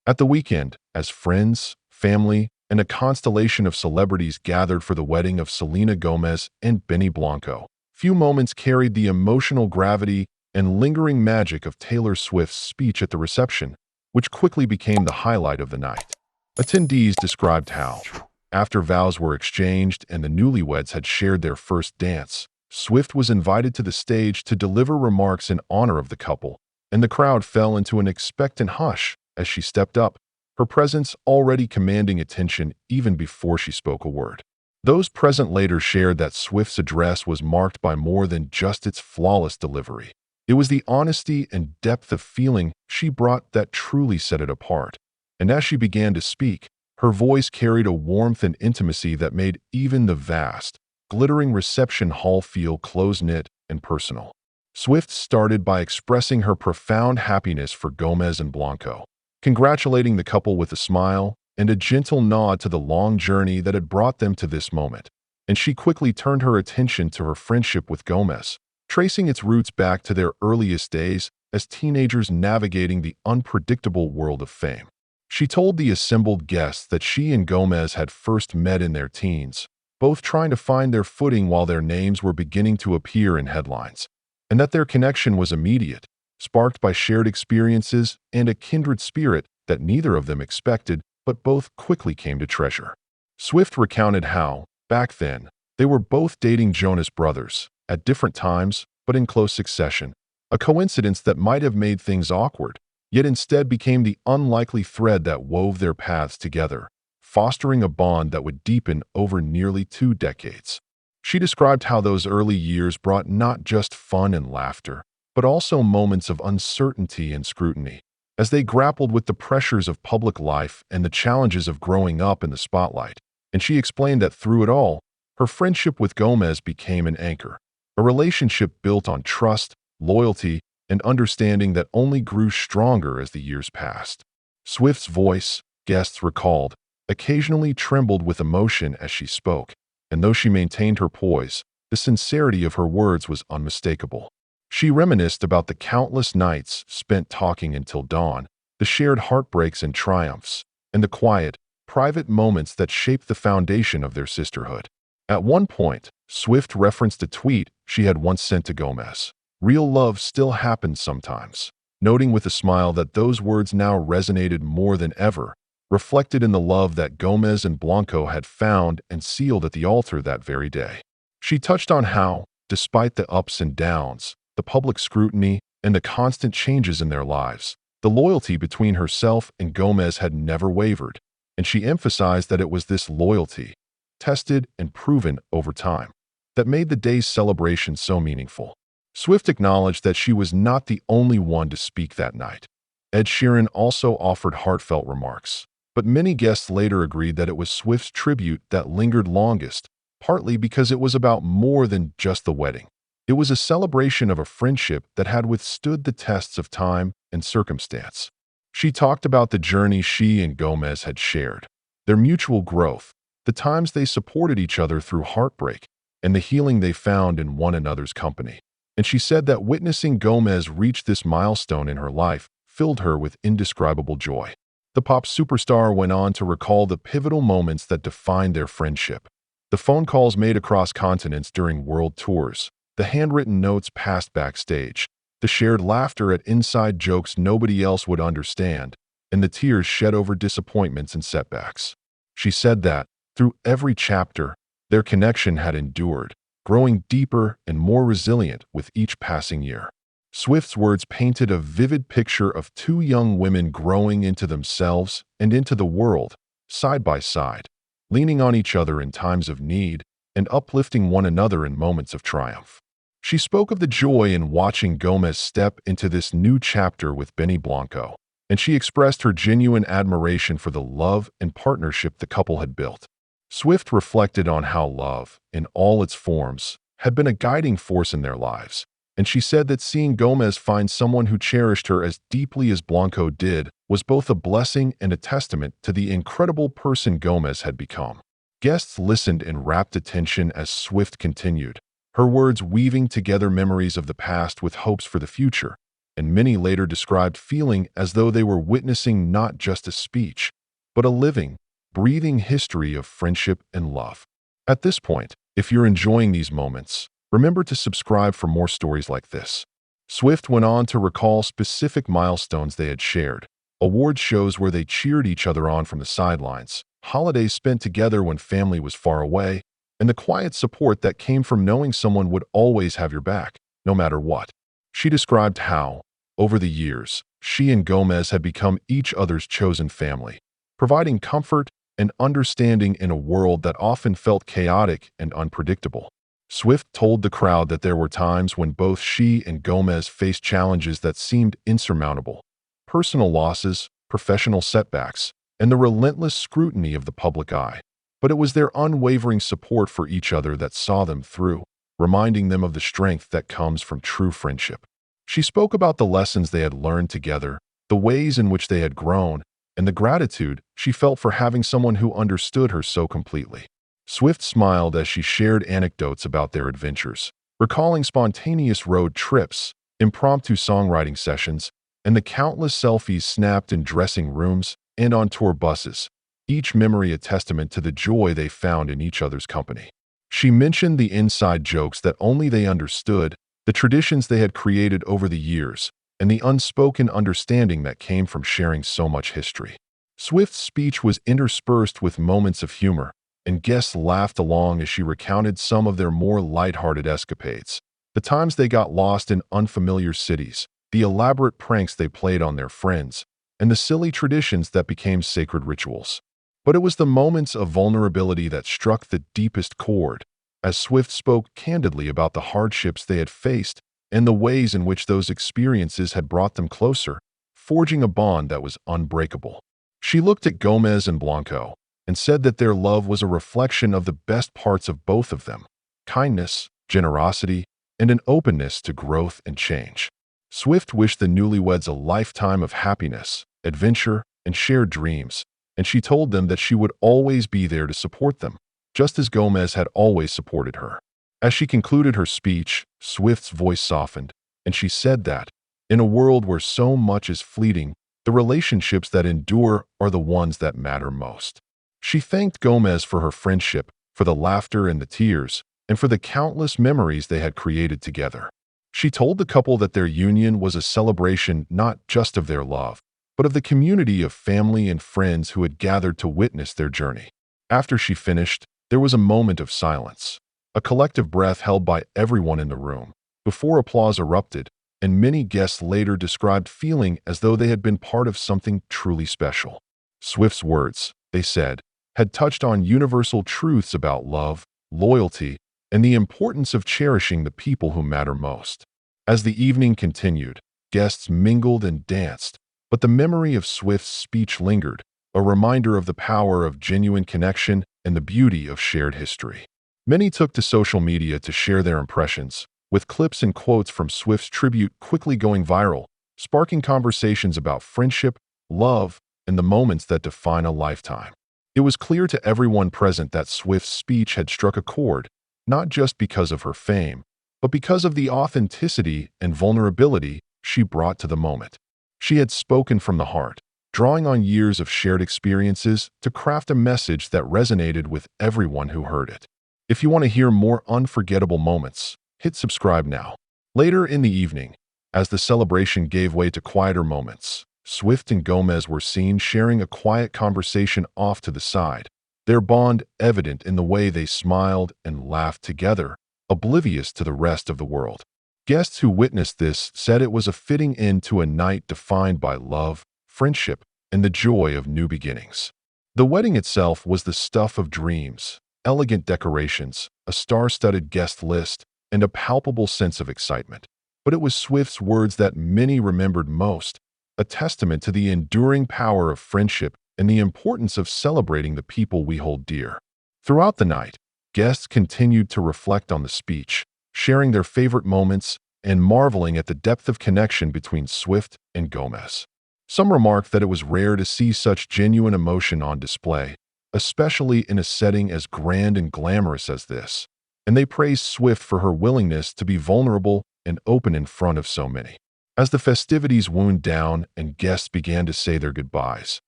At the weekend, as friends, family, and a constellation of celebrities gathered for the wedding of Selena Gomez and Benny Blanco, few moments carried the emotional gravity and lingering magic of Taylor Swift's speech at the reception, which quickly became the highlight of the night. Attendees described how, after vows were exchanged and the newlyweds had shared their first dance, Swift was invited to the stage to deliver remarks in honor of the couple, and the crowd fell into an expectant hush as she stepped up, her presence already commanding attention even before she spoke a word. Those present later shared that Swift's address was marked by more than just its flawless delivery. It was the honesty and depth of feeling she brought that truly set it apart. And as she began to speak, her voice carried a warmth and intimacy that made even the vast, glittering reception hall feel close-knit and personal. Swift started by expressing her profound happiness for Gomez and Blanco, congratulating the couple with a smile and a gentle nod to the long journey that had brought them to this moment. And she quickly turned her attention to her friendship with Gomez, tracing its roots back to their earliest days as teenagers navigating the unpredictable world of fame. She told the assembled guests that she and Gomez had first met in their teens, both trying to find their footing while their names were beginning to appear in headlines, and that their connection was immediate, sparked by shared experiences and a kindred spirit that neither of them expected but both quickly came to treasure. Swift recounted how, back then, they were both dating Jonas Brothers, at different times but in close succession, a coincidence that might have made things awkward, yet instead became the unlikely thread that wove their paths together, fostering a bond that would deepen over nearly 2 decades. She described how those early years brought not just fun and laughter, but also moments of uncertainty and scrutiny, as they grappled with the pressures of public life and the challenges of growing up in the spotlight. And she explained that through it all, her friendship with Gomez became an anchor, a relationship built on trust, loyalty, and understanding that only grew stronger as the years passed. Swift's voice, guests recalled, occasionally trembled with emotion as she spoke, and though she maintained her poise, the sincerity of her words was unmistakable. She reminisced about the countless nights spent talking until dawn, the shared heartbreaks and triumphs, and the quiet, private moments that shaped the foundation of their sisterhood. At one point, Swift referenced a tweet she had once sent to Gomez. "Real love still happens sometimes," noting with a smile that those words now resonated more than ever, reflected in the love that Gomez and Blanco had found and sealed at the altar that very day. She touched on how, despite the ups and downs, the public scrutiny, and the constant changes in their lives, the loyalty between herself and Gomez had never wavered, and she emphasized that it was this loyalty, tested and proven over time, that made the day's celebration so meaningful. Swift acknowledged that she was not the only one to speak that night. Ed Sheeran also offered heartfelt remarks, but many guests later agreed that it was Swift's tribute that lingered longest, partly because it was about more than just the wedding. It was a celebration of a friendship that had withstood the tests of time and circumstance. She talked about the journey she and Gomez had shared, their mutual growth, the times they supported each other through heartbreak, and the healing they found in one another's company. And she said that witnessing Gomez reach this milestone in her life filled her with indescribable joy. The pop superstar went on to recall the pivotal moments that defined their friendship. The phone calls made across continents during world tours, the handwritten notes passed backstage, the shared laughter at inside jokes nobody else would understand, and the tears shed over disappointments and setbacks. She said that, through every chapter, their connection had endured, growing deeper and more resilient with each passing year. Swift's words painted a vivid picture of two young women growing into themselves and into the world, side by side, leaning on each other in times of need and uplifting one another in moments of triumph. She spoke of the joy in watching Gomez step into this new chapter with Benny Blanco, and she expressed her genuine admiration for the love and partnership the couple had built. Swift reflected on how love, in all its forms, had been a guiding force in their lives, and she said that seeing Gomez find someone who cherished her as deeply as Blanco did was both a blessing and a testament to the incredible person Gomez had become. Guests listened in rapt attention as Swift continued, her words weaving together memories of the past with hopes for the future, and many later described feeling as though they were witnessing not just a speech, but a living, breathing history of friendship and love. At this point, if you're enjoying these moments, remember to subscribe for more stories like this. Swift went on to recall specific milestones they had shared, award shows where they cheered each other on from the sidelines, holidays spent together when family was far away, and the quiet support that came from knowing someone would always have your back, no matter what. She described how, over the years, she and Gomez had become each other's chosen family, providing comfort and understanding in a world that often felt chaotic and unpredictable. Swift told the crowd that there were times when both she and Gomez faced challenges that seemed insurmountable: personal losses, professional setbacks, and the relentless scrutiny of the public eye. But it was their unwavering support for each other that saw them through, reminding them of the strength that comes from true friendship. She spoke about the lessons they had learned together, the ways in which they had grown, and the gratitude she felt for having someone who understood her so completely. Swift smiled as she shared anecdotes about their adventures, recalling spontaneous road trips, impromptu songwriting sessions, and the countless selfies snapped in dressing rooms and on tour buses, each memory a testament to the joy they found in each other's company. She mentioned the inside jokes that only they understood, the traditions they had created over the years, and the unspoken understanding that came from sharing so much history. Swift's speech was interspersed with moments of humor, and guests laughed along as she recounted some of their more lighthearted escapades, the times they got lost in unfamiliar cities, the elaborate pranks they played on their friends, and the silly traditions that became sacred rituals. But it was the moments of vulnerability that struck the deepest chord, as Swift spoke candidly about the hardships they had faced and the ways in which those experiences had brought them closer, forging a bond that was unbreakable. She looked at Gomez and Blanco and said that their love was a reflection of the best parts of both of them: kindness, generosity, and an openness to growth and change. Swift wished the newlyweds a lifetime of happiness, adventure, and shared dreams, and she told them that she would always be there to support them, just as Gomez had always supported her. As she concluded her speech, Swift's voice softened, and she said that, in a world where so much is fleeting, the relationships that endure are the ones that matter most. She thanked Gomez for her friendship, for the laughter and the tears, and for the countless memories they had created together. She told the couple that their union was a celebration not just of their love, but of the community of family and friends who had gathered to witness their journey. After she finished, there was a moment of silence, a collective breath held by everyone in the room, before applause erupted, and many guests later described feeling as though they had been part of something truly special. Swift's words, they said, had touched on universal truths about love, loyalty, and the importance of cherishing the people who matter most. As the evening continued, guests mingled and danced, but the memory of Swift's speech lingered, a reminder of the power of genuine connection and the beauty of shared history. Many took to social media to share their impressions, with clips and quotes from Swift's tribute quickly going viral, sparking conversations about friendship, love, and the moments that define a lifetime. It was clear to everyone present that Swift's speech had struck a chord, not just because of her fame, but because of the authenticity and vulnerability she brought to the moment. She had spoken from the heart, drawing on years of shared experiences to craft a message that resonated with everyone who heard it. If you want to hear more unforgettable moments, hit subscribe now. Later in the evening, as the celebration gave way to quieter moments, Swift and Gomez were seen sharing a quiet conversation off to the side, their bond evident in the way they smiled and laughed together, oblivious to the rest of the world. Guests who witnessed this said it was a fitting end to a night defined by love, friendship, and the joy of new beginnings. The wedding itself was the stuff of dreams, elegant decorations, a star-studded guest list, and a palpable sense of excitement. But it was Swift's words that many remembered most, a testament to the enduring power of friendship and the importance of celebrating the people we hold dear. Throughout the night, guests continued to reflect on the speech, sharing their favorite moments and marveling at the depth of connection between Swift and Gomez. Some remarked that it was rare to see such genuine emotion on display, especially in a setting as grand and glamorous as this, and they praised Swift for her willingness to be vulnerable and open in front of so many. As the festivities wound down and guests began to say their goodbyes,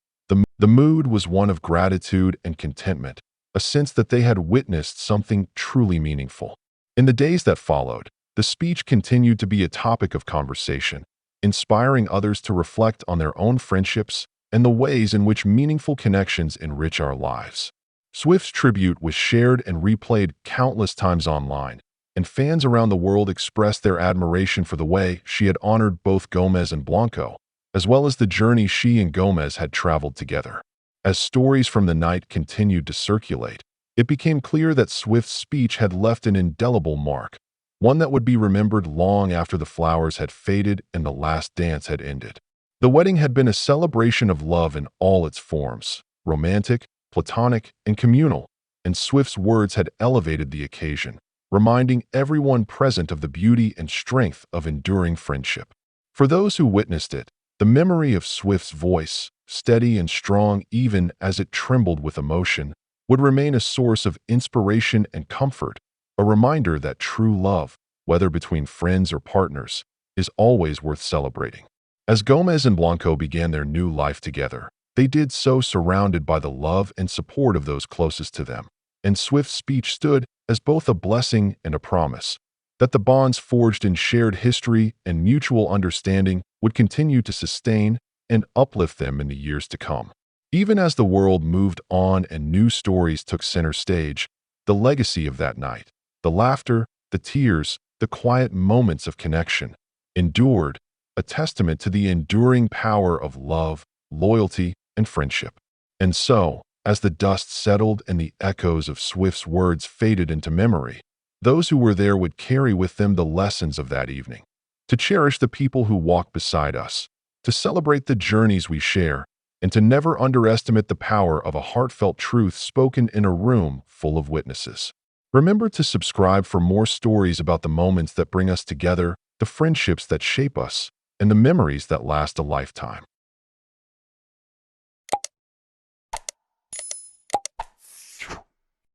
the mood was one of gratitude and contentment, a sense that they had witnessed something truly meaningful. In the days that followed, the speech continued to be a topic of conversation, inspiring others to reflect on their own friendships and the ways in which meaningful connections enrich our lives. Swift's tribute was shared and replayed countless times online, and fans around the world expressed their admiration for the way she had honored both Gomez and Blanco, as well as the journey she and Gomez had traveled together. As stories from the night continued to circulate, it became clear that Swift's speech had left an indelible mark, one that would be remembered long after the flowers had faded and the last dance had ended. The wedding had been a celebration of love in all its forms, romantic, platonic, and communal, and Swift's words had elevated the occasion, reminding everyone present of the beauty and strength of enduring friendship. For those who witnessed it, the memory of Swift's voice, steady and strong even as it trembled with emotion, would remain a source of inspiration and comfort, a reminder that true love, whether between friends or partners, is always worth celebrating. As Gomez and Blanco began their new life together, they did so surrounded by the love and support of those closest to them, and Swift's speech stood as both a blessing and a promise that the bonds forged in shared history and mutual understanding would continue to sustain and uplift them in the years to come. Even as the world moved on and new stories took center stage, the legacy of that night, the laughter, the tears, the quiet moments of connection, endured, a testament to the enduring power of love, loyalty, and friendship. And so, as the dust settled and the echoes of Swift's words faded into memory, those who were there would carry with them the lessons of that evening, to cherish the people who walk beside us, to celebrate the journeys we share, and to never underestimate the power of a heartfelt truth spoken in a room full of witnesses. Remember to subscribe for more stories about the moments that bring us together, the friendships that shape us, and the memories that last a lifetime.